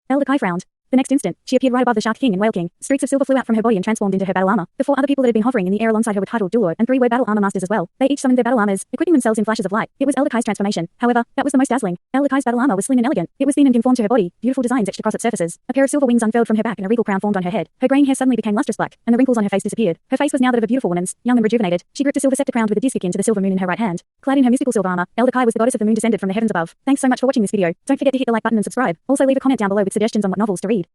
Elder Kai frowned. The next instant, she appeared right above the Shark King and Whale King. Streaks of silver flew out from her body and transformed into her battle armor. The 4 other people that had been hovering in the air alongside her were titled Douluo, and 3 were battle armor masters as well. They each summoned their battle armors, equipping themselves in flashes of light. It was Elder Kai's transformation. However, that was the most dazzling. Elder Kai's battle armor was slim and elegant. It was thin and conformed to her body. Beautiful designs etched across its surfaces. A pair of silver wings unfurled from her back and a regal crown formed on her head. Her graying hair suddenly became lustrous black, and the wrinkles on her face disappeared. Her face was now that of a beautiful woman's, young and rejuvenated. She gripped a silver scepter crowned with a disc akin to the silver moon in her right hand. Clad in her mystical silver armor, Elder Kai was the goddess of the moon descended from the heavens above. Thanks so much for watching this video. Don't forget to hit the like button and subscribe. Also leave a comment down below with suggestions on what novels to read.